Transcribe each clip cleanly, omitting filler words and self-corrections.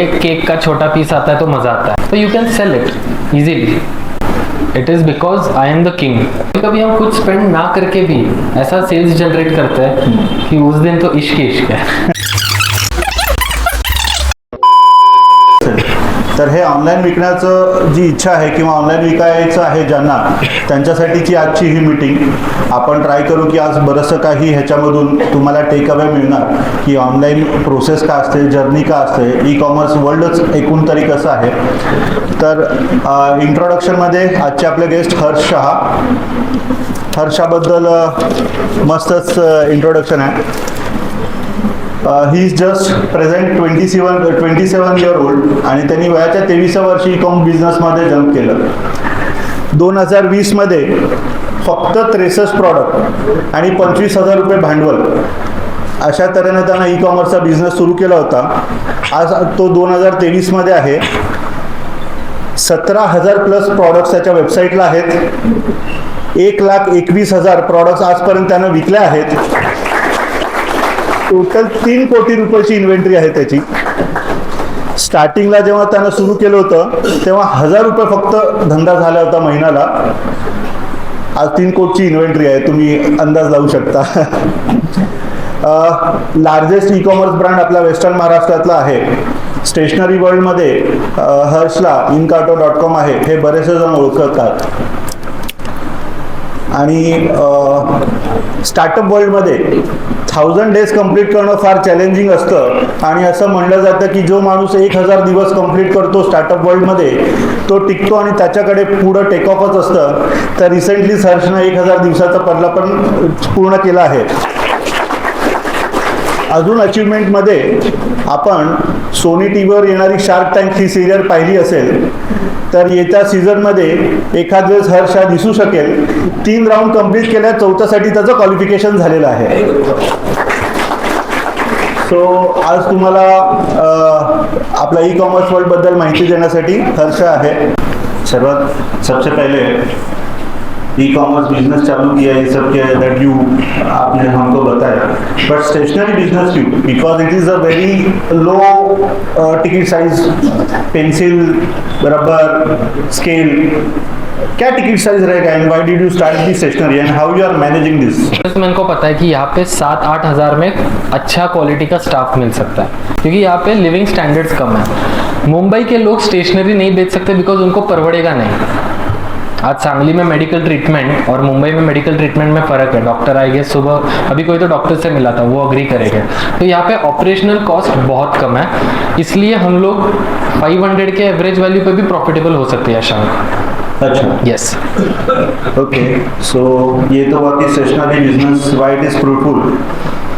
बड़े केक का छोटा पीस आता है तो मजा आता है, तो you can sell it easily. It is because I am the king. कभी हम कुछ स्पेंड ना करके भी ऐसा सेल्स जनरेट करते हैं कि उस दिन तो इश्क ही इश्क है. तर हे ऑनलाईन विकण्याचं जी इच्छा आहे किंवा ऑनलाईन विकायचं आहे ज्यांना, त्यांच्यासाठीची आजची ही मीटिंग. आपण ट्राय करू की आज बरंचसं काही ह्याच्यामधून तुम्हाला टेक अवे मिळणार की ऑनलाईन प्रोसेस का असते, जर्नी का असते, ई कॉमर्स वर्ल्डच एकूण तरी कसं आहे. तर इंट्रोडक्शनमध्ये आजचे आपले गेस्ट हर्ष शहा. हर्षाबद्दल मस्तच इंट्रोडक्शन आहे. He is just present 27 year old आणि त्यांनी वयाच्या 23व्या वर्षी ई कॉमर्स बिझनेसमध्ये जम्प केलं. 2020मध्ये फक्त 63 प्रॉडक्ट आणि 25,000 रुपये भांडवल अशा तऱ्हेने त्यांना ई कॉमर्सचा बिझनेस सुरू केला होता. आज तो 2023मध्ये आहे. 17,000 प्लस प्रॉडक्ट्स त्याच्या वेबसाईटला आहेत. 1,21,000 प्रॉडक्ट्स आजपर्यंत त्यानं विकले आहेत. टोटल 3 कोटी रुपयाची इन्व्हेंटरी आहे त्याची. स्टार्टिंगला जेव्हा त्यानं सुरू केलं होतं तेव्हा 1,000 रुपये फक्त धंदा झाला होता महिन्याला. आज 3 कोटीची इन्व्हेंटरी आहे, तुम्ही अंदाज लावू शकता. लार्जेस्ट ई कॉमर्स ब्रँड आपल्या वेस्टर्न महाराष्ट्रातला आहे. स्टेशनरी वर्ल्डमध्ये हर्षला incarto.com आहे, हे बरेचसे जण ओळखतात. आणि स्टार्टअप वर्ल्डमध्ये 1000 डेज कंप्लीट करणं फार चॅलेंजिंग असतं आणि असं म्हणलं जातं की जो माणूस 1000 दिवस कंप्लीट करतो स्टार्टअप वर्ल्डमध्ये तो टिकतो आणि त्याच्याकडे पुढं टेक ऑफच असतं. तर रिसेंटली हर्षनं 1000 दिवसाचा पल्ला पण पूर्ण केला आहे. अजून अचीवमेंटमध्ये आपण सोनी टी व्हीवर येणारी शार्क टँक ही सिरियल पाहिली असेल तर येत्या सीझनमध्ये एखाद वेळेस हर्ष हा दिसू शकेल. 3 राऊंड कंप्लीट केल्या, 4थ्यासाठी त्याचं क्वालिफिकेशन झालेलं आहे. सो आज तुम्हाला आपल्या ई कॉमर्स वर्ल्डबद्दल माहिती देण्यासाठी हर्ष आहे. सबसे पहले ई कॉमर्स बिजनेस चालू किया, ये सब किया दैट यू आपने हमको बताया. बट स्टेशनरी बिजनेस क्यों? Because it is a very low ticket size. Pencil, rubber, scale, क्या टिकट साइज रहेगा and why did you start the stationery and how you are managing this? मेरे को पता है कि यहाँ पे 7-8 हज़ार में अच्छा क्वालिटी का स्टाफ मिल सकता है, क्योंकि यहाँ पे लिविंग स्टैंडर्ड्स कम है. मुंबई के लोग स्टेशनरी नहीं बेच सकते बिकॉज उनको परवड़ेगा नहीं. आज सांगली में मेडिकल ट्रीटमेंट और मुंबई में मेडिकल ट्रीटमेंट में फ़र्क है. डॉक्टर आई गेस सुबह अभी कोई तो डॉक्टर से मिला था, वो अग्री करेंगे. तो यहाँ पे ऑपरेशनल कॉस्ट बहुत कम है, इसलिए हम लोग 500 के एवरेज वैल्यू पे भी प्रॉफिटेबल हो सकते हैं शायद. अच्छा, यस. ओके. सो ये तो बाकी stationery business why it is fruitful.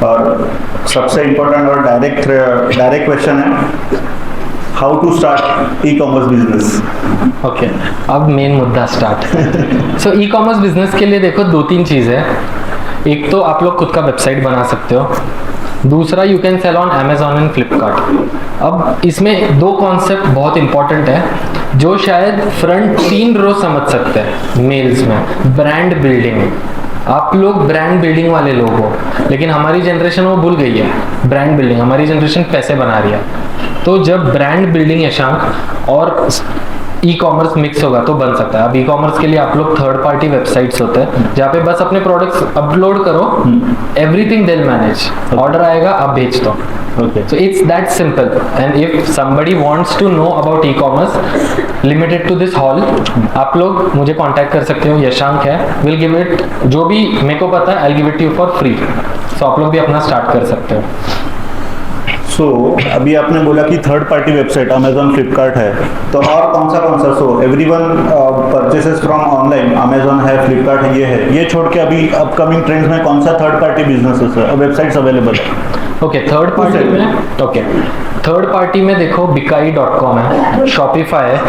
और सबसे इम्पोर्टेंट और डायरेक्ट क्वेश्चन है, how to start e commerce business? Okay, अब मेन मुद्दा start. So e commerce business के लिए देखो 2-3 चीज़ है. एक तो आप लोग खुद का वेबसाइट बना सकते हो. दूसरा, you can cell on Amazon and Flipkart. अब इसमें 2 कॉन्सेप्ट बहुत इंपॉर्टेंट है जो शायद फ्रंट 3 रो समझ सकते हैं मेल्स में. Brand building. आप लोग ब्रांड बिल्डिंग वाले लोग हो, लेकिन हमारी जनरेशन वो भूल गई है ब्रांड बिल्डिंग. हमारी जनरेशन पैसे बना रही है. तो जब ब्रांड बिल्डिंग यशांक और ई कॉमर्स मिक्स होगा तो बन सकता है. अब ई कॉमर्स के लिए आप लोग थर्ड पार्टी वेबसाइट्स होते हैं जहाँ पे बस अपने प्रोडक्ट्स अपलोड करो, everything they will manage. Order आएगा, आप भेज दो. Okay. So it's that simple. And if somebody wants to know about e-commerce limited to this hall, आप लोग मुझे कांटेक्ट कर सकते हो. यशांक है, विल गिव इट, जो भी मेरे को पता है I give it you for free. So आप लोग भी अपना स्टार्ट कर सकते हो. सो अभी आपने बोला कि third party website Amazon, Flipkart है, तो और कौन सा? So everyone purchases from online, Amazon है, फ्लिपकार्ट है, ये है. ये छोड़ के अभी अपकमिंग ट्रेंड्स में कौन सा थर्ड पार्टी बिजनेसेस है, वेबसाइट्स अवेलेबल है? ओके, थर्ड पार्टी में देखो बिकाई.com है, शॉपिफाई है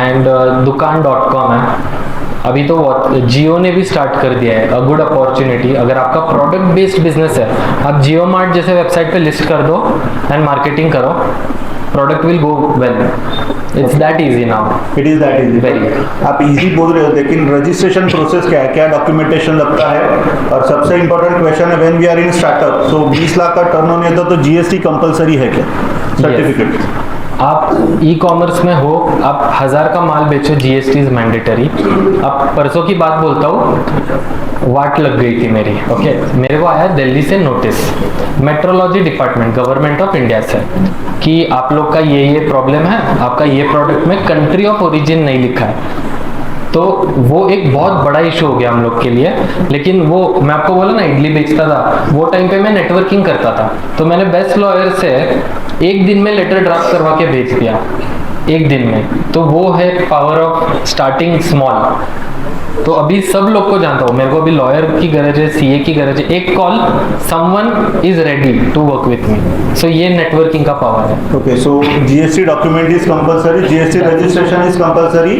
एंड दुकान.com है. अभी तो जियो ने भी स्टार्ट कर दिया है. A good opportunity. अगर आपका प्रोडक्ट बेस्ड बिजनेस है, आप जियो मार्ट जैसे वेबसाइट पे लिस्ट कर दो एंड मार्केटिंग करो, product will go well. It's that easy now. It is that easy. Very. आप इजी बोल रहे हो, लेकिन रजिस्ट्रेशन प्रोसेस क्या है, क्या डॉक्यूमेंटेशन लगता है? और सबसे इंपॉर्टेंट क्वेश्चन है, when we are in startup, so 20 lakh का टर्नओवर है तो जीएसटी कंपलसरी है क्या? सर्टिफिकेट आप ई कॉमर्स में हो, आप 1000 का माल बेचो, जीएसटी इज मैंडेटरी। अब परसों की बात बोलता हूँ, वाट लग गई थी मेरी। ओके, मेरे को आया दिल्ली से notice, metrology department government of India से, कि आप लोग का ये प्रॉब्लम है, आपका ये प्रोडक्ट में कंट्री ऑफ ओरिजिन नहीं लिखा है। तो वो एक बहुत बड़ा इशू हो गया हम लोग के लिए। लेकिन वो मैं आपको बोला ना, इडली बेचता था, वो टाइम पे मैं नेटवर्किंग करता था, तो मैंने बेस्ट लॉयर से एक दिन में लेटर ड्राफ्ट करवा के भेज दिया, एक दिन में। तो वो है पावर ऑफ स्टार्टिंग स्मॉल। तो अभी सब लोग को जानता हूँ, मेरे को अभी लॉयर की गरज है, सीए की गरज है, एक call, someone is ready to work with me. So ये नेटवर्किंग का पावर है। Okay, so GST document is compulsory, GST registration is compulsory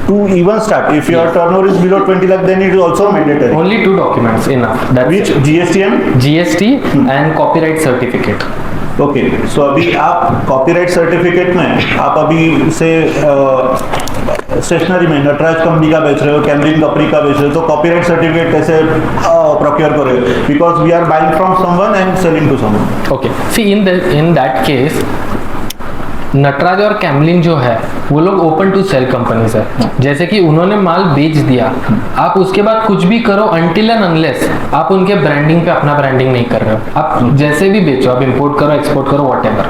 to even start. If your turnover is below 20 lakh, then it is also mandatory. Only 2 documents enough. That's Which it. GST and GST and copyright certificate. Okay, so अभी आप copyright certificate में आप अभी से stationery में Nataraj company का बेच रहे हो, कैमलिन कंपनी का बेच रहे हो, तो कॉपीराइट सर्टिफिकेट कैसे प्रोक्योर करोगे? Because we are buying from someone and selling to someone. Okay. See, in that case, Nataraj और कैमलिन जो है वो लोग ओपन टू सेल कंपनीज है। जैसे कि उन्होंने माल बेच दिया, आप उसके बाद कुछ भी करो अनटिल एंड अनलेस आप उनके ब्रांडिंग पे अपना ब्रांडिंग नहीं कर रहे हो। आप जैसे भी बेचो, आप इंपोर्ट करो, एक्सपोर्ट करो, व्हाटएवर,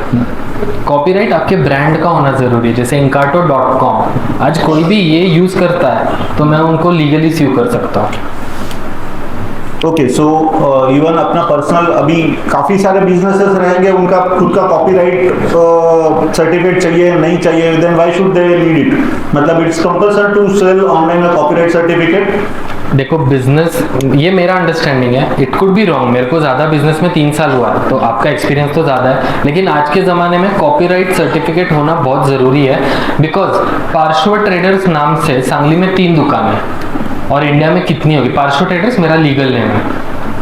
कॉपीराइट आपके ब्रांड का होना जरूरी है। जैसे Encarto.com, आज कोई भी ये यूज करता है तो मैं उनको लीगली स्यू कर सकता हूँ। ओके, सो इवन अपना पर्सनल अभी काफ़ी सारे बिजनेसेस रहेंगे, उनका खुद का कॉपीराइट सर्टिफिकेट चाहिए नहीं चाहिए, then why should they need it? मतलब it's compulsory to sell online copyright certificate. देखो बिजनेस, ये मेरा अंडरस्टैंडिंग है, इट कुड बी रॉन्ग। मेरे को ज़्यादा बिजनेस में 3 साल हुआ है, तो आपका एक्सपीरियंस तो ज़्यादा है। लेकिन आज के ज़माने में कॉपीराइट सर्टिफिकेट होना बहुत ज़रूरी है। बिकॉज पार्श्व ट्रेडर्स नाम से सांगली में 3 दुकानें हैं, और इंडिया में कितनी होगी? पार्श्व ट्रेडर्स मेरा लीगल नेम है।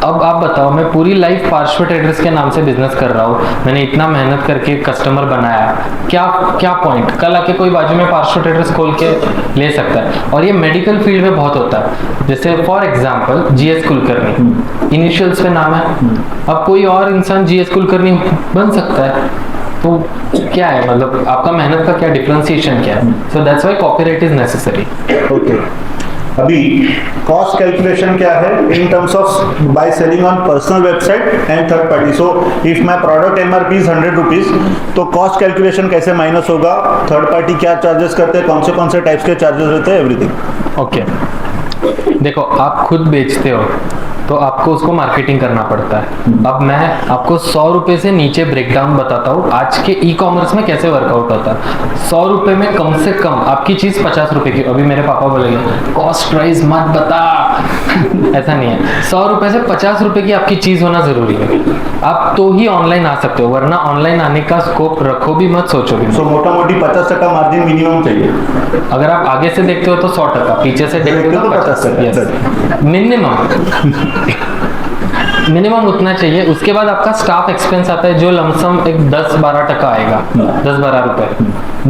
अब आप बताओ, मैं पूरी लाइफ पार्श्व ट्रेडर्स के नाम से बिजनेस कर रहा हूँ, मैंने इतना मेहनत करके कस्टमर बनाया, क्या पॉइंट? कल आके कोई बाजू में पार्श्व ट्रेडर्स खोल के ले सकता है। और ये मेडिकल फील्ड में बहुत होता है। जैसे for example GS Kulkarni, initials पे नाम है, अब कोई और इंसान GS कुलकर्णी बन सकता है। तो क्या है, मतलब आपका मेहनत का क्या डिफरेंशिएशन क्या है? So that's why copyright is necessary. Okay, अभी कॉस्ट कैलकुलेशन क्या है in terms of by selling on personal website and third party? So if my product MRP is 100 rupees, तो कॉस्ट कैलकुलेशन कैसे माइनस होगा? Third party क्या charges करते हैं, कौन से टाइप्स के चार्जेस रहते हैं, एवरीथिंग। ओके, देखो आप खुद बेचते हो तो आपको उसको मार्केटिंग करना पड़ता है। अब मैं आपको 100 रुपये से नीचे ब्रेकडाउन बताता हूँ आज के ई कॉमर्स में कैसे वर्कआउट होता है। 100 रुपये में कम से कम आपकी चीज़ 50 रुपये की। अभी मेरे पापा बोलेंगे कॉस्ट प्राइस मत बता ऐसा नहीं है, 100 रुपये से 50 रुपये की आपकी चीज़ होना ज़रूरी है। आप तो ही ऑनलाइन आ सकते हो, वरना ऑनलाइन आने का स्कोप रखो भी मत, सोचो भी मत। सो मोटा मोटी 50% मार्जिन मिनिमम चाहिए। अगर आप आगे से देखते हो तो 100%, पीछे से देखते हो तो 50%। मिनिमम उतना चाहिए। उसके बाद आपका स्टाफ एक्सपेंस आता है, जो लमसम एक 10-12 टका आएगा, 10-12 रुपए।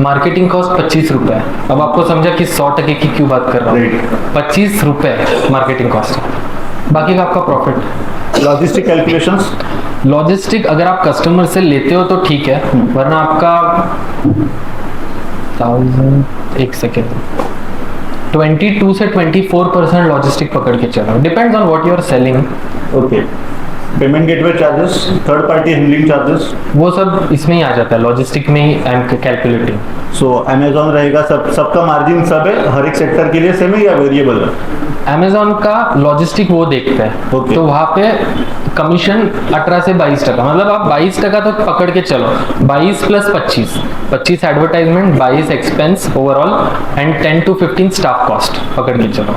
मार्केटिंग कॉस्ट 25 रुपए। अब आपको समझा कि 100 टके की क्यों बात कर रहा हूँ। 25 रुपए मार्केटिंग कॉस्ट, बाकी का आपका प्रॉफिट। लॉजिस्टिक कैलकुलेशंस, लॉजिस्टिक अगर आप कस्टमर से लेते हो तो ठीक है, वरना आपका 22 से 24% लॉजिस्टिक पकड़ के चलो, depends on what you are selling. Okay, payment gateway charges, third party handling charges, वो सब इसमें ही आ जाता है, लॉजिस्टिक में ही I am calculating. So Amazon रहेगा, सबका मार्जिन सब है, हर एक सेक्टर के लिए सेम है या वेरिएबल है? अमेजॉन का लॉजिस्टिक वो देखता है, Okay. तो वहाँ पे कमीशन 18 से 22 टका, मतलब आप 22 टका तो पकड़ के चलो। 22 plus 25 advertisement, 22 expense overall and 10 to 15 staff cost पकड़ के चलो।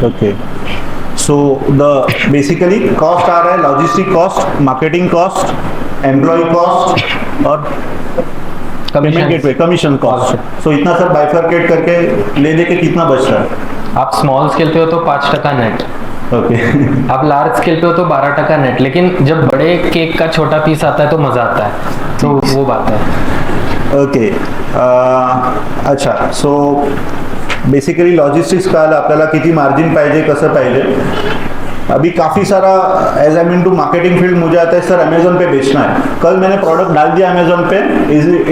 Okay, so the basically cost आ रहा है, logistic cost, marketing cost, employ cost और payment gateway commission cost. So इतना सब बाइफरकेट करके ले लेके कितना बच रहा है? आप स्मॉल स्केल पे हो तो 5 टका नेट, ओके आप लार्ज स्केल पे हो तो 12 टका नेट। लेकिन जब बड़े केक का छोटा पीस आता है तो मजा आता है, तो वो बात है। ओके, अच्छा, सो बेसिकली लॉजिस्टिक्स कळालं आपल्याला किती मार्जिन पाहिजे, कसं पाहिजे। अभी काफ़ी सारा as I mean to marketing field मुझे आता है सर अमेजोन पे बेचना है, कल मैंने प्रोडक्ट डाल दिया अमेजोन पे,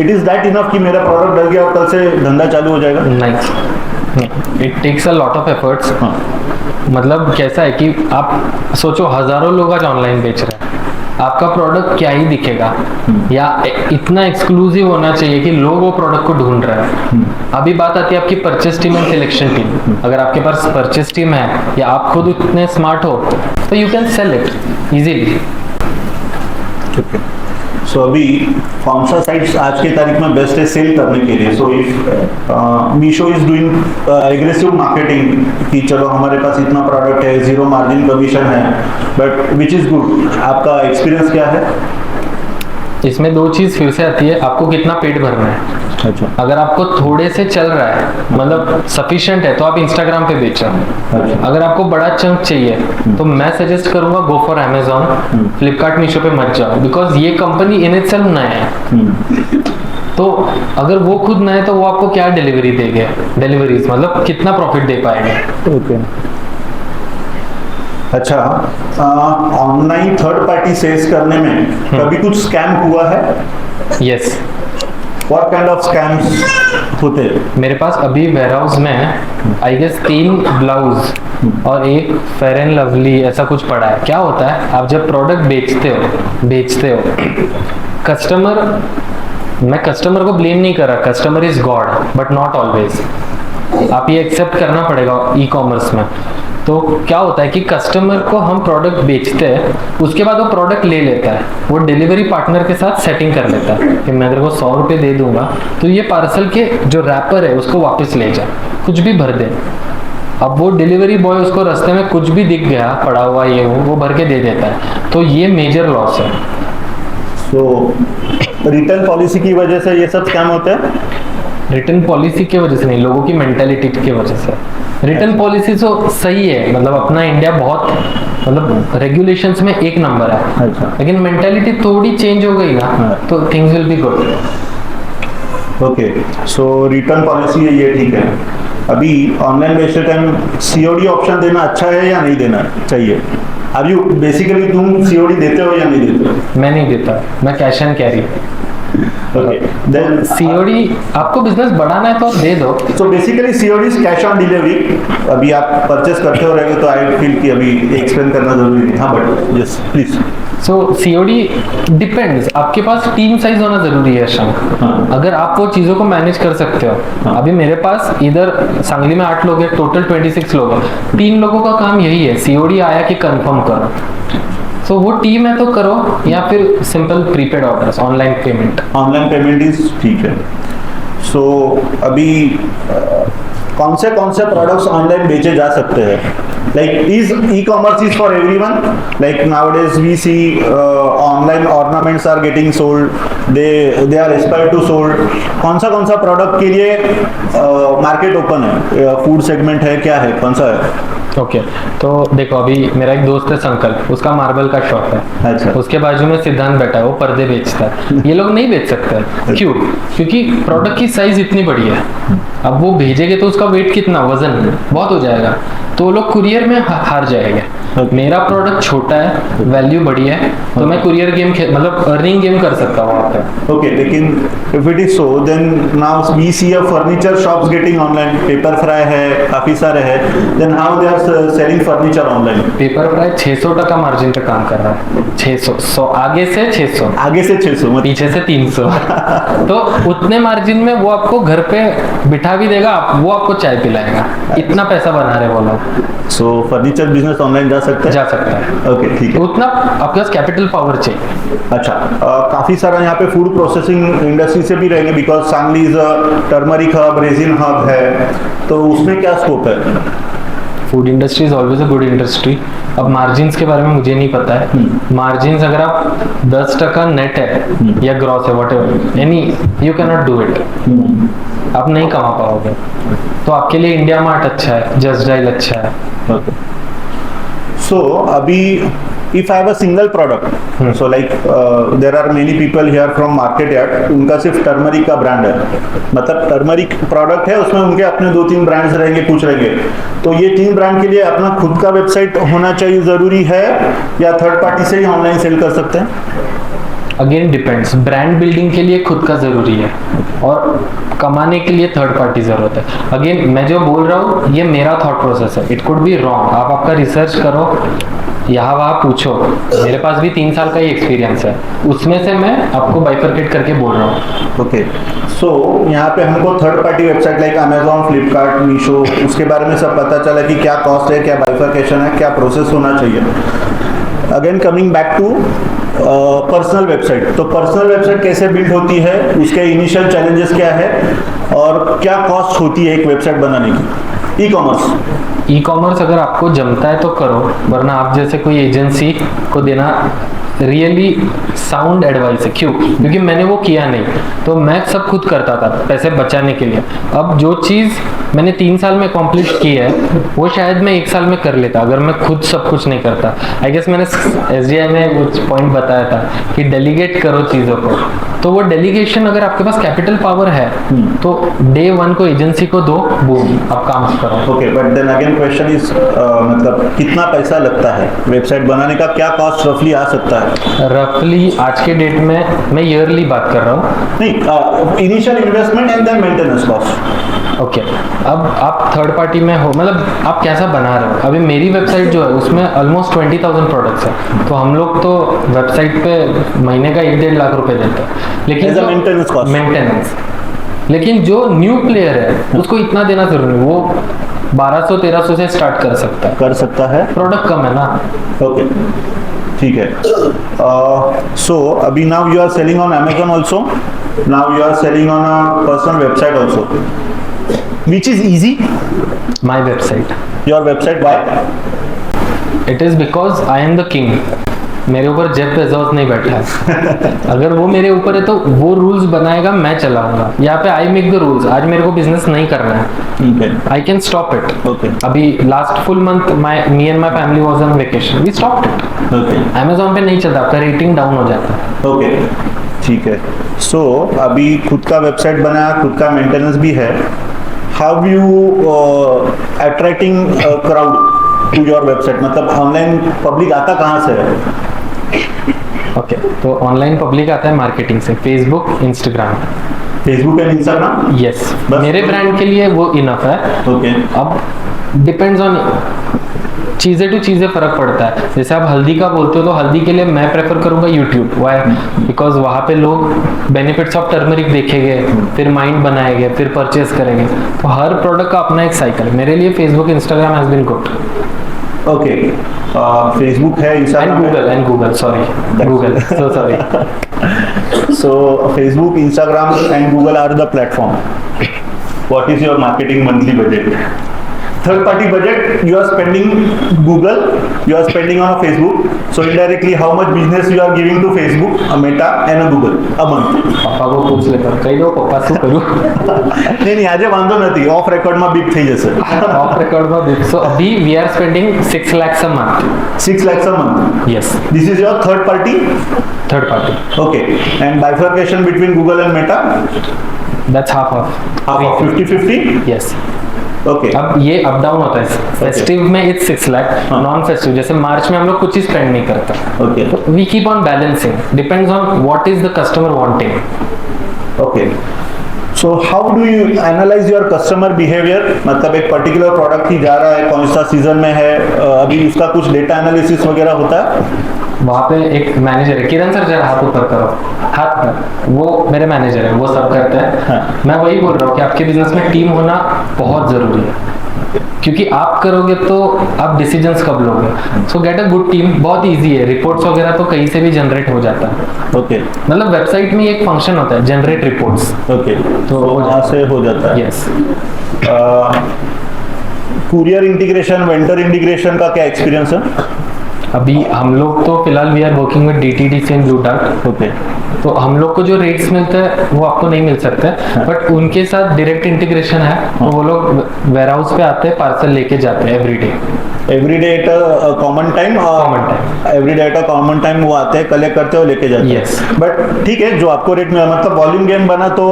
इट इज़ दैट इनफ कि मेरा प्रोडक्ट डल गया और कल से धंधा चालू हो जाएगा? नहीं, it takes a lot of efforts. मतलब कैसा है कि आप सोचो हजारों लोग आज ऑनलाइन बेच रहे हैं, आपका प्रोडक्ट क्या ही दिखेगा, या इतना एक्सक्लूसिव होना चाहिए कि लोग वो प्रोडक्ट को ढूंढ रहे हैं। अभी बात आती है आपकी purchase team and selection team. अगर आपके पास परचेस टीम है या आप खुद इतने स्मार्ट हो तो you can sell it easily. So अभी कौन सा साइट्स आज की तारीख में बेस्ट है सेल करने के लिए? So if Meesho is doing aggressive marketing कि चलो हमारे पास इतना प्रोडक्ट है, जीरो मार्जिन कमीशन है, बट विच इज गुड, आपका एक्सपीरियंस क्या है? इसमें दो चीज फिर से आती है, आपको कितना पेट भरना है। अच्छा, अगर आपको थोड़े से चल रहा है, मतलब सफिशिएंट है, तो आप इंस्टाग्राम पे बेचो। अगर आपको बड़ा चंक चाहिए तो मैं सजेस्ट करूंगा go for Amazon, Flipkart, Meesho पे मत जाओ, बिकॉज ये कंपनी इन इटसेल्फ नया है। तो अगर वो खुद नए तो वो आपको क्या डिलीवरी देंगे, डिलीवरीज मतलब कितना प्रॉफिट दे पाएंगे। ओके। अच्छा, ऑनलाइन थर्ड पार्टी सेल्स करने में कभी कुछ स्कैम हुआ है? Yes. What kind of scams होते हैं? मेरे पास अभी वेयरहाउस में आई गेस 3 ब्लाउज और एक फेयर एंड लवली ऐसा कुछ पड़ा है। क्या होता है, आप जब प्रोडक्ट बेचते हो कस्टमर, मैं कस्टमर को ब्लेम नहीं कर रहा, customer is God but not always. आप ये एक्सेप्ट करना पड़ेगा ई कॉमर्स में। तो क्या होता है कि कस्टमर को हम प्रोडक्ट बेचते हैं, उसके बाद वो प्रोडक्ट ले लेता है, वो डिलीवरी पार्टनर के साथ सेटिंग कर लेता है कि मैं तेरे को 100 रुपये दे दूंगा तो ये पार्सल के जो रैपर है उसको वापस ले जा, कुछ भी भर दे। अब वो डिलीवरी बॉय उसको रास्ते में कुछ भी दिख गया पड़ा हुआ ये वो भर के दे देता है, तो ये मेजर लॉस है। तो रिटर्न पॉलिसी की वजह से ये सब स्कैम होते हैं? रिटर्न पॉलिसी की वजह से नहीं, लोगों की मेंटालिटी की वजह से। रिटर्न पॉलिसी तो सही है, मतलब अपना इंडिया बहुत मतलब रेगुलेशंस में एक नंबर है। अच्छा। लेकिन मेंटालिटी थोड़ी चेंज हो गई ना तो things will be good. Okay, so return policy है ये, ठीक है। अभी ऑनलाइन बेचते टाइम सीओडी ऑप्शन देना अच्छा है या नहीं देना चाहिए? आर यू बेसिकली तुम सीओडी देते हो या नहीं देते हो? मैं नहीं देता, मैं cash and carry. Okay, then COD आपको बिजनेस बढ़ाना है तो दे दो। So basically COD is cash on delivery. अभी आप परचेस करते हो रहेंगे तो आई फील कि अभी एक्सप्लेन करना जरूरी नहीं। हाँ, but yes please. So COD depends, आपके पास टीम साइज होना जरूरी है शंक। अगर आप वो चीज़ों को मैनेज कर सकते हो। अभी मेरे पास इधर सांगली में 8 लोग हैं, टोटल 26 लोग हैं, 3 लोगों का काम यही है, सीओडी आया कि कंफर्म करो। सो वो टीम है तो करो, या फिर simple prepaid orders, online payment is ठीक है। सो अभी कौन से प्रोडक्ट्स ऑनलाइन बेचे जा सकते हैं? Like is e commerce is for everyone? Like nowadays we see online ornaments are getting sold, they are aspire to sold. कौन सा प्रोडक्ट के लिए मार्केट ओपन है? फूड सेगमेंट है, क्या है, कौन सा है? ओके, तो देखो अभी मेरा एक दोस्त है संकल्प, उसका मार्बल का शॉप है। अच्छा। उसके बाजू में सिद्धांत बैठा है, वो पर्दे बेचता है। ये लोग नहीं बेच सकते, क्यों? क्योंकि प्रोडक्ट की साइज इतनी बड़ी है, अब वो भेजेंगे तो उसका वेट कितना, वजन बहुत हो जाएगा, तो वो लोग कुरियर में हार जाएंगे। मेरा प्रोडक्ट छोटा है, वैल्यू बड़ी है, तो मैं कुरियर गेम मतलब अर्निंग गेम कर सकता हूँ वहाँ पे। ओके, लेकिन if it is so then now we see a furniture shops getting online, Pepperfry है, काफी सारे हैं, then how they are selling furniture online? Pepperfry 600% margin पे काम कर रहा है। 600 आगे से 600, आगे से 600, पीछे से 300। तो उतने मार्जिन में वो आपको घर पे बिठा भी देगा, वो आपको चाय पिलाएगा, इतना पैसा बना रहे वो लोग। सो फर्नीचर बिजनेस ऑनलाइन जा सकता है? ओके, ठीक है। उतना आपके पास कैपिटल पावर चाहिए। अच्छा, काफी सारा यहाँ पे फूड प्रोसेसिंग इंडस्ट्री से भी रहेंगे, because Sangli is a turmeric hub, resin hub है, तो उसमें क्या स्कोप है? Food industry is always a good industry. अब मार्जिन्स के बारे में मुझे नहीं पता है। मार्जिन्स अगर आप 10% नेट है या ग्रॉस है, whatever, any you can not do it, आप नहीं कमा पाओगे। तो आपके लिए इंडिया मार्ट अच्छा है, जस्ट डायल अच्छा है। सो अभी if I have a single product, so like there are many people here from market yard, उनका सिर्फ टर्मरिक का ब्रांड है, मतलब टर्मरिक प्रोडक्ट है, उसमें उनके अपने 2-3 ब्रांड्स रहेंगे, कुछ रहेंगे, तो ये 3 ब्रांड के लिए अपना खुद का वेबसाइट होना चाहिए जरूरी है या थर्ड पार्टी से ही ऑनलाइन सेल कर सकते हैं? अगेन डिपेंड्स, ब्रांड बिल्डिंग के लिए खुद का ज़रूरी है और कमाने के लिए थर्ड पार्टी ज़रूरत है। अगेन मैं जो बोल रहा हूँ ये मेरा थॉट प्रोसेस है, इट कुड बी रॉन्ग, आप आपका रिसर्च करो, यहाँ वहाँ पूछो, मेरे पास भी 3 साल का ही एक्सपीरियंस है, उसमें से मैं आपको बाइफरकेट करके बोल रहा हूँ। ओके, सो यहाँ पे हमको third party website like Amazon, Flipkart, Meesho, उसके बारे में सब पता चला कि क्या कॉस्ट है, क्या बाइफरकेशन है, क्या प्रोसेस होना चाहिए। Again coming back to personal website, तो पर्सनल वेबसाइट कैसे बिल्ड होती है, उसके इनिशियल चैलेंजेस क्या है और क्या कॉस्ट होती है एक वेबसाइट बनाने की? ई कॉमर्स अगर आपको जमता है तो करो, वरना आप जैसे कोई एजेंसी को देना रियली साउंड एडवाइस है। क्यों? क्योंकि मैंने वो किया नहीं, तो मैं सब खुद करता था पैसे बचाने के लिए। अब जो चीज़ मैंने 3 साल में कंप्लीट की है वो शायद मैं 1 साल में कर लेता अगर मैं खुद सब कुछ नहीं करता। आई गेस मैंने SDI में कुछ पॉइंट बताया था कि डेलीगेट करो चीज़ों को, तो वो डेलीगेशन अगर आपके पास कैपिटल पावर है तो डे 1 को एजेंसी को दो, बूम आप काम करो। Okay, but then again question is मतलब कितना पैसा लगता है वेबसाइट बनाने का, क्या कॉस्ट रफली आ सकता है? रफली आज के डेट में मैं ईयरली बात कर रहा हूँ, नहीं, initial investment and then maintenance cost. Okay, अब आप थर्ड पार्टी में हो, मतलब आप कैसा बना रहे हो। अभी मेरी वेबसाइट जो है उसमें ऑलमोस्ट 20,000 प्रोडक्ट्स है, तो हम लोग तो वेबसाइट पे महीने का 1-1.5 लाख रुपए देते हैं, लेकिन मेंटेनेंस, लेकिन जो न्यू प्लेयर है उसको इतना देना जरूरी नहीं, वो 1200-1300 से स्टार्ट कर सकता है, प्रोडक्ट कम है ना। ओके, ठीक है। सो अभी now you are selling on Amazon also, now you are selling on a personal website also, which is easy? My website. Your website, why? It is because I am the king. मेरे ऊपर Jeff Bezos नहीं बैठा है। अगर वो मेरे ऊपर है तो वो रूल्स बनाएगा, मैं चलाऊंगा। यहाँ पे आई मेक द रूल्स। आज मेरे को बिजनेस नहीं करना है, आई कैन स्टॉप इट। अभी last full month me and my family was on vacation, we stopped it. Amazon पे नहीं चलता, आपका रेटिंग डाउन हो जाता है। ओके, ठीक है। सो अभी खुद का वेबसाइट बनाया, खुद का मेंटेनेंस भी है, how you attracting crowd to your website, मतलब ऑनलाइन पब्लिक आता कहाँ से है? ओके, तो ऑनलाइन पब्लिक आता है मार्केटिंग से, Facebook, Instagram. Facebook and Instagram? Yes, मेरे ब्रांड के लिए वो इनफ है। ओके, अब डिपेंड्स ऑन चीज़ें टू चीज़ें फ़र्क पड़ता है। जैसे आप हल्दी का बोलते हो तो हल्दी के लिए मैं प्रेफर करूँगा यूट्यूब। वाई? बिकॉज वहाँ पे लोग बेनिफिट्स ऑफ टर्मरिक देखेंगे, फिर माइंड बनाएंगे, फिर परचेस करेंगे। तो हर प्रोडक्ट का अपना एक साइकिल। मेरे लिए Facebook, Instagram has been good. Okay, Facebook है, Instagram and Google, sorry Google, so sorry. So Facebook, Instagram and Google are the platform. What is your marketing monthly budget? Third party budget, you are spending Google, you are spending on a Facebook. So indirectly how much business you are giving to Facebook, a Meta and a Google a month? પપ્પા કો પૂછ લે કઈ દો પપ્પા શું કરું? नहीं, આજે વાંધો નથી, ઓફ રેકોર્ડ માં બીપ થઈ જશે। ऑफ रिकॉर्ड में बिग। सो अभी we are spending 6 lakhs a month। 6 lakhs a month? Yes, This is your third party? Third party. Okay, and bifurcation between Google and Meta? That's half of. Half of 50-50? Yes. Okay. अब ये up down होता है। Festive में it's 6 lakh, non festive जैसे मार्च में हम लोग कुछ ही स्पेंड नहीं करता। Okay. We keep on balancing, depends on what is the customer wanting. Okay. So how do you analyze your customer behavior? मतलब एक पर्टिकुलर प्रोडक्ट ही जा रहा है, कौन सा सीजन में है, अभी उसका कुछ डेटा एनालिसिस वगैरह होता है? वहाँ पे एक मैनेजर है, किरण सर जरा हाथ ऊपर करो, हाथ पर, वो मेरे मैनेजर है, वो सब करते हैं। हाँ। मैं वही बोल रहा हूँ कि आपके बिजनेस में टीम होना बहुत जरूरी है, क्योंकि आप करोगे तो आप डिसीजंस कब लोगे। सो गेट अ गुड टीम, बहुत इजी है। रिपोर्ट्स वगैरह तो कहीं से भी जनरेट हो जाता है। ओके, मतलब वेबसाइट में एक फंक्शन होता है जनरेट रिपोर्ट्स। ओके, तो वहाँ से हो जाता है। Yes. Courier integration, vendor integration का क्या एक्सपीरियंस है? अभी हम लोग तो फिलहाल we are working with DTDC and Blue Dart. Okay, तो हम लोग को जो रेट्स मिलते हैं वो आपको नहीं मिल सकते, बट उनके साथ डायरेक्ट इंटीग्रेशन है। तो वो लोग वेयर हाउस पे आते हैं, पार्सल लेके जाते हैं every day at common time, every day at common time वो आते हैं, कलेक्ट करते हो, लेके जाते हैं। Yes. बट ठीक है, जो आपको रेट मिला, मतलब वॉल्यूम गेम बना तो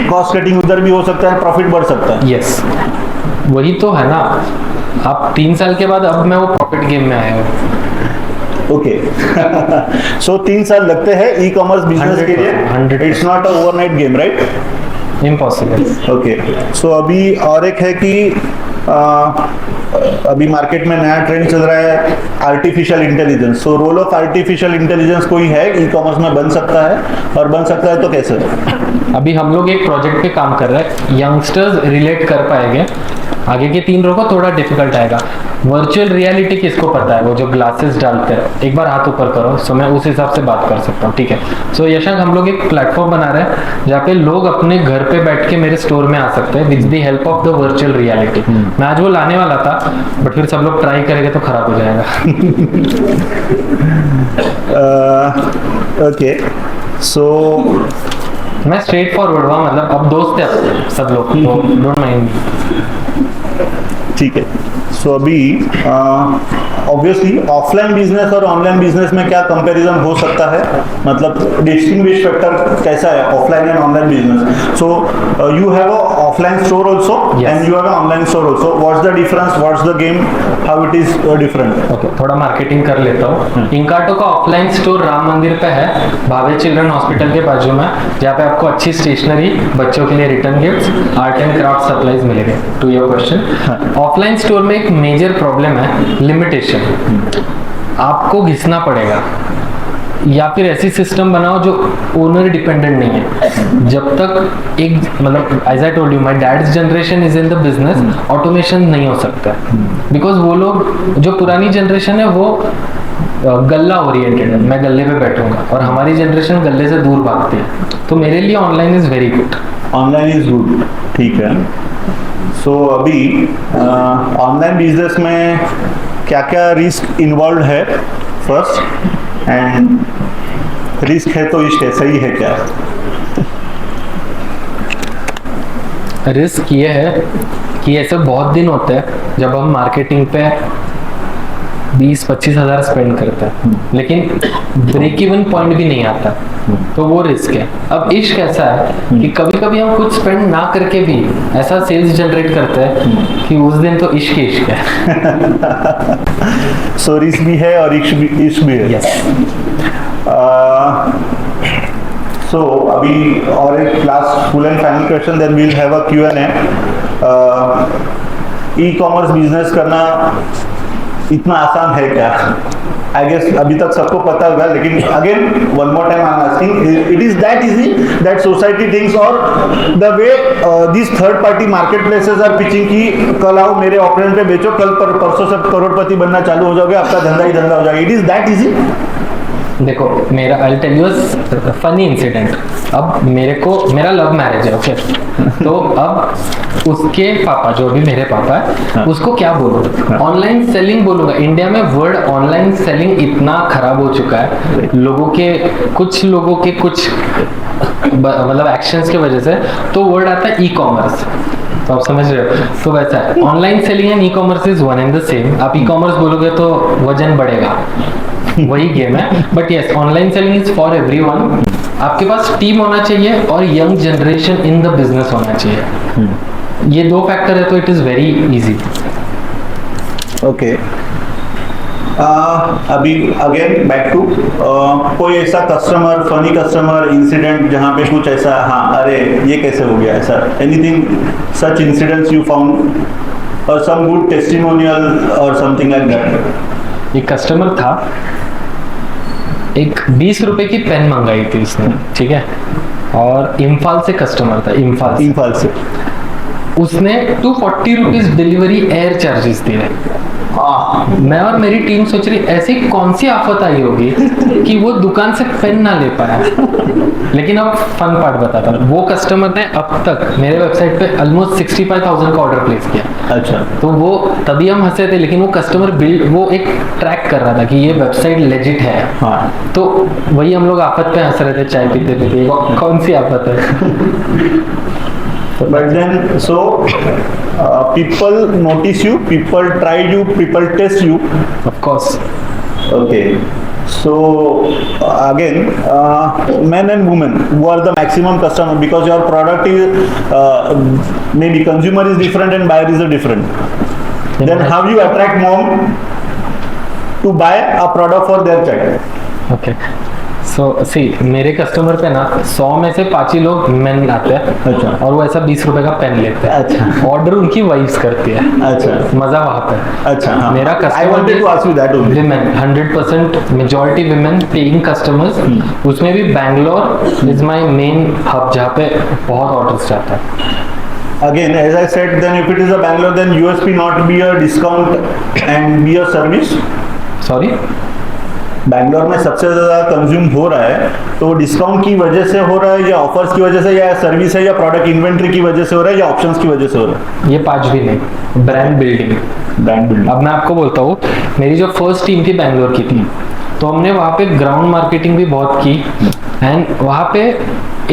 कॉस्ट कटिंग उधर भी हो सकता है, प्रॉफिट बढ़ सकता है। यस, वही तो है ना। आप 3 साल के बाद अब मैं वो प्रॉफिट गेम में आया हूँ। ओके सो 3 साल लगते हैं ई कॉमर्स बिजनेस के लिए। 100%. It's not a overnight game, right? Impossible. Okay, so अभी और एक है कि अभी मार्केट में नया ट्रेंड चल रहा है artificial intelligence. So role of artificial intelligence कोई है ई कॉमर्स में, बन सकता है, और बन सकता है तो कैसे? अभी हम लोग एक प्रोजेक्ट पे काम कर रहे हैं, यंगस्टर्स रिलेट कर पाएंगे। आगे के 3 रो को थोड़ा डिफिकल्ट आएगा। वर्चुअल रियलिटी किसको पता है, वो जो ग्लासेस डालते हैं, एक बार हाथ ऊपर करो, सो मैं उस हिसाब से बात कर सकता हूँ, ठीक है? सो यशंक, हम लोग एक प्लेटफॉर्म बना रहे हैं जहाँ पे लोग अपने घर पे बैठ के मेरे स्टोर में आ सकते हैं with the help of the virtual reality. मैं आज वो लाने वाला था, बट फिर सब लोग ट्राई करेंगे तो खराब हो जाएगा। ओके, सो मैं स्ट्रेट फॉरवर्ड हुआ, मतलब अब दोस्त है सब लोग, तो डोंट माइंड। ठीक है। सो अभी ऑब्वियसली ऑफलाइन बिजनेस और ऑनलाइन बिजनेस में क्या कंपैरिजन हो सकता है, मतलब डिस्टिंग्विश फैक्टर कैसा है offline and online business? So you have a offline store also and you have a online store also. What's the difference, what's the game, how it is different? Okay, थोड़ा marketing कर लेता हूँ। इंकाटो का offline store Ram मंदिर पे है, भावे children hospital के बाजू में, जहाँ पे आपको अच्छी स्टेशनरी, बच्चों के लिए return gifts, art and craft supplies मिलेंगे। To your question, offline store में एक मेजर प्रॉब्लम है लिमिटेशन। आपको घिसना पड़ेगा, या फिर ऐसी सिस्टम बनाओ जो ओनर डिपेंडेंट नहीं है। जब तक एक, मतलब as I told you, my dad's generation is in the business, automation नहीं हो सकता, बिकॉज वो लोग, जो पुरानी जनरेशन है वो गल्ला ओरिएंटेड है, मैं गल्ले पे बैठूंगा, और हमारी जनरेशन गल्ले से दूर भागती है। तो मेरे लिए online is very good. Online is good, ठीक है। सो अभी ऑनलाइन बिजनेस में क्या क्या रिस्क इन्वॉल्व है फर्स्ट, एंड रिस्क है तो इश्क है, सही है क्या? रिस्क ये है कि ऐसे बहुत दिन होते हैं जब हम मार्केटिंग पे 20-25 हज़ार स्पेंड करते हैं, लेकिन ब्रेक इवन पॉइंट भी नहीं आता, तो वो रिस्क है। अब इश्क ऐसा है कि कभी कभी हम कुछ स्पेंड ना करके भी ऐसा सेल्स जनरेट करते हैं कि उस दिन तो इश्क ही इश्क है। सो रिस्क भी है और इश्क भी है। यस। सो अभी और एक last full and final question, then we will have a Q&A। E commerce business करना इतना आसान है क्या? आई गेस अभी तक सबको पता होगा, लेकिन again one more time I am asking, it is that easy that society thinks, और the way this third party market places are pitching कि कल आओ मेरे ऑफलाइन पे बेचो, कल परसों से करोड़पति बनना चालू हो जाओगे, आपका धंधा ही धंधा हो जाएगा। It is that easy? देखो, मेरा I tell you funny incident. अब मेरा लव मैरिज है, ओके? तो अब उसके पापा, जो भी मेरे पापा है, उसको क्या बोलूं? ऑनलाइन सेलिंग बोलूंगा। इंडिया में वर्ड ऑनलाइन सेलिंग इतना खराब हो चुका है, कुछ लोगों के कुछ मतलब एक्शंस की वजह से, तो वर्ड आता है ई कॉमर्स। तो आप समझ रहे हो? तो वैसा है, online selling and E commerce is one and the same. आप ई कॉमर्स बोलोगे तो वजन बढ़ेगा, वही गेम है। But yes, online selling is for everyone. आपके पास टीम होना चाहिए और young generation in the business होना चाहिए। ये 2 फैक्टर है तो it is very easy. Okay, अभी अगेन बैक टू कोई ऐसा कस्टमर, फनी कस्टमर इंसिडेंट जहाँ पे कुछ ऐसा, हाँ अरे ये कैसे हो गया ऐसा, anything such incidents you found, और सम गुड टेस्टिमोनियल और समथिंग लाइक दैट? एक कस्टमर था, एक 20 रुपए की पेन मंगाई थी उसने, ठीक है? और इम्फाल से कस्टमर था, इम्फाल से। उसने 240 रुपीज डिलीवरी एयर चार्जेस दिए, मैं और मेरी टीम सोच रही ऐसी कौन सी आफत आई होगी कि वो दुकान से पेन ना ले पाया। लेकिन अब फन पार्ट बताता हूँ, वो कस्टमर ने अब तक मेरे वेबसाइट पे ऑलमोस्ट 65,000 का ऑर्डर प्लेस किया। अच्छा, तो वो तभी हम हंसे थे, लेकिन वो कस्टमर बिल्ड वो एक ट्रैक कर रहा था कि ये वेबसाइट लेजिट है। हाँ, तो वही हम लोग आफत पे हंस रहे थे चाय पीते पीते, कौन सी आफत है। but then so people notice you, people try you, people test you. Of course. Okay, so again, men and women who are the maximum customer, because your product is maybe consumer is different and buyer is different. Then how you attract mom to buy a product for their child? Okay, so see मेरे customer पे ना 100 में से 5 ही लोग main आते हैं। अच्छा। और वो ऐसा 20 रुपए का पेन लेते हैं। अच्छा। ऑर्डर उनकी वाइफ्स करती है। अच्छा, मजा वहाँ पे। अच्छा, हाँ। मेरा I customer wanted to ask you that only. Women 100% majority women paying customers, उसमें भी Bangalore is my main hub जहाँ पे बहुत ऑर्डर्स जाता है। Again, as I said, then if it is a Bangalore, then USP not be a discount and be a service. Sorry, Bangalore में सबसे ज़्यादा कंज्यूम हो रहा है, तो वो डिस्काउंट की वजह से हो रहा है या ऑफर्स की वजह से या सर्विस है या प्रोडक्ट इन्वेंट्री की वजह से हो रहा है या ऑप्शंस की वजह से हो रहा है? ये 5 भी नहीं, ब्रांड बिल्डिंग। Brand building. अब मैं आपको बोलता हूँ, मेरी जो फर्स्ट टीम थी बैंगलोर की थी, तो हमने वहाँ पे ग्राउंड मार्केटिंग भी बहुत की एंड वहाँ पे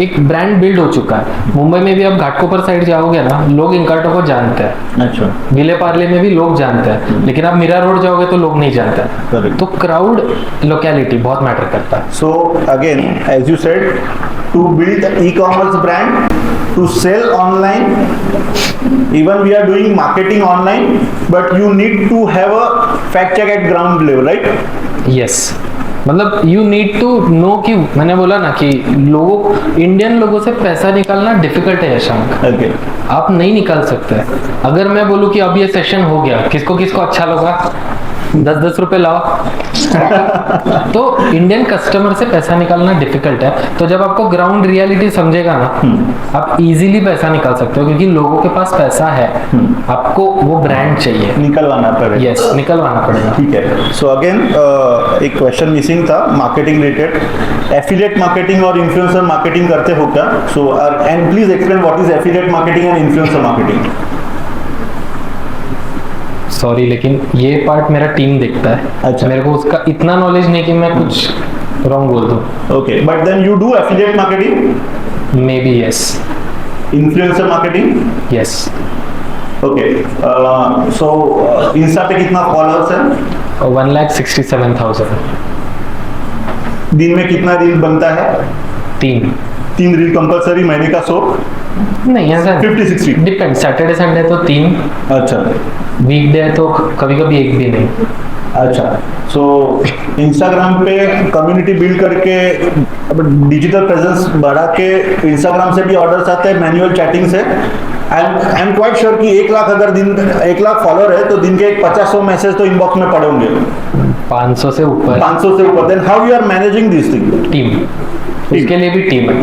एक ब्रांड बिल्ड हो चुका है। मुंबई में भी आप घाटकोपर साइड जाओगे ना, लोग इंकार्टो को जानते हैं। अच्छा, विले पार्ले में भी लोग जानते हैं, लेकिन आप मीरा रोड जाओगे तो लोग नहीं जानते हैं। Correct. तो क्राउड लोकेलिटी बहुत मैटर करता है। so again, as you said, to build e-commerce brand, to sell online, even we are doing marketing online, but you need to have a fact check at ground level, right? Yes, मतलब you need to know कि मैंने बोला ना कि लोगों Indian लोगों से पैसा निकालना डिफिकल्ट है यशंक। Okay. आप नहीं निकाल सकते। अगर मैं बोलूँ कि अब ये सेशन हो गया, किसको किसको अच्छा लगा, 10-10 रुपए लाओ। तो इंडियन कस्टमर से पैसा निकालना डिफिकल्ट है। तो जब आपको ग्राउंड रियलिटी समझेगा ना, आप इजीली पैसा निकाल सकते हो, क्योंकि लोगों के पास पैसा है, आपको वो ब्रांड चाहिए। निकलवाना पड़ेगा। यस, निकलवाना पड़ेगा। ठीक है। सो अगेन एक क्वेश्चन मिसिंग था मार्केटिंग रिलेटेड। एफिलिएट मार्केटिंग और इन्फ्लुएंसर मार्केटिंग करते हो क्या? So and please explain what is affiliate marketing and influencer marketing. Sorry, लेकिन ये पार्ट मेरा टीम देखता है। अच्छा। मेरे को उसका इतना नॉलेज नहीं कि मैं कुछ रॉन्ग बोल दूं। Okay, but then you do affiliate marketing, may be yes. Influencer marketing. Yes. Okay, so insta पे कितना फॉलोअर्स है? 1,67,000। दिन में कितना रील बनता है? 3 रील कंपलसरी, महीने का 100? नहीं, ऐसा 50-60 डिपेंड। सैटरडे संडे तो 3, अच्छा, वीकडे है तो कभी कभी 1 भी नहीं। अच्छा। सो इंस्टाग्राम पे कम्युनिटी बिल्ड करके डिजिटल प्रेजेंस बढ़ा के इंस्टाग्राम से भी ऑर्डर्स आते हैं मैन्युअल चैटिंग से। आई एम क्वाइट श्योर कि 1 लाख अगर दिन 1 लाख फॉलोअर है तो दिन के 50-100 मैसेज तो इनबॉक्स में पड़े होंगे, 500 से ऊपर। 500 से ऊपर। Then how you are managing this thing? Team, उसके लिए भी टीम है।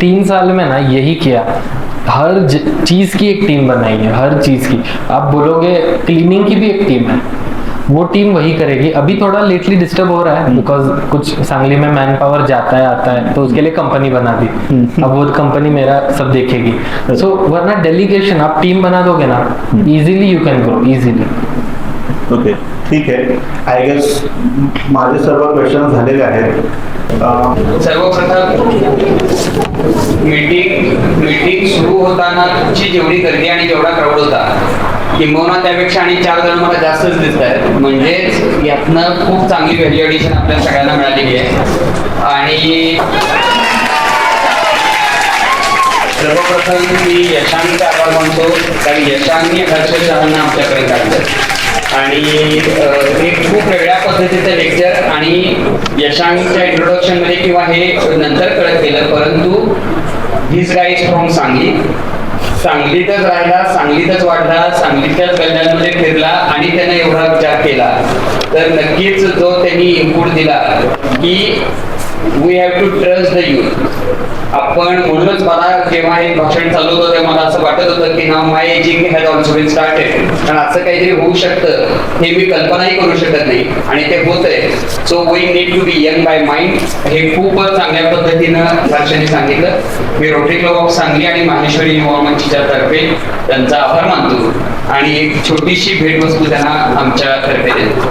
3 साल में ना यही किया, हर चीज की एक टीम बनाई है, हर चीज की। आप बोलोगे क्लीनिंग की भी एक टीम है, वो टीम वही करेगी। अभी थोड़ा लेटली डिस्टर्ब हो रहा है बिकॉज कुछ सांगली में मैन पावर जाता है आता है, तो उसके लिए कंपनी बना दी। अब वो कंपनी मेरा सब देखेगी। सो वरना डेलीगेशन, आप टीम बना दोगे ना, easily you can grow easily. Okay, ठीक आहे। आय गेस माझे सर्व क्वेश्चन झालेले आहेत। सर्वप्रथम मीटिंग सुरू होताना तुमची जेवढी गर्दी आणि जेवढा क्राऊड होता, किंबहुना त्यापेक्षा आणि 4 जण मला जास्तच दिसत आहेत, म्हणजेच यातनं खूप चांगली व्हॅल्यू ॲडिशन आपल्या सगळ्यांना मिळालेली आहे। आणि सर्वप्रथम मी यशांचे आभार मानतो, कारण यशांनी हर्ष शहांना आमच्यापर्यंत आणलं आणि एक खूप वेगळ्या पद्धतीचं लेक्चर आणि यशांच्या इंट्रोडक्शन मध्ये किंवा हे नंतर कळत गेलं, परंतु हिज गाईज फ्रॉम सांगली, सांगलीतच राहिला, सांगलीतच वाढला, सांगलीच्याच गल्ल्यांमध्ये फिरला आणि त्याने एवढा विचार केला, तर नक्कीच जो त्यांनी इनपुट दिला की we have to trust the youth. आपण म्हणूनच मला जेव्हा हे भाषण चालू होतं तेव्हा मला असं वाटत होतं की now my ageing has also been started. कारण असं काहीतरी होऊ शकतं हे मी कल्पनाही करू शकत नाही आणि ते होतंय. So we need to be young by mind. हे खूपच चांगल्या पद्धतीनं हर्षाने सांगितलं. मी रोटरी क्लब ऑफ सांगली आणि माहेश्वरी युवा मंचच्या तर्फे त्यांचा आभार मानतो आणि एक छोटीशी भेटवस्तू त्यांना आमच्या तर्फे देतो.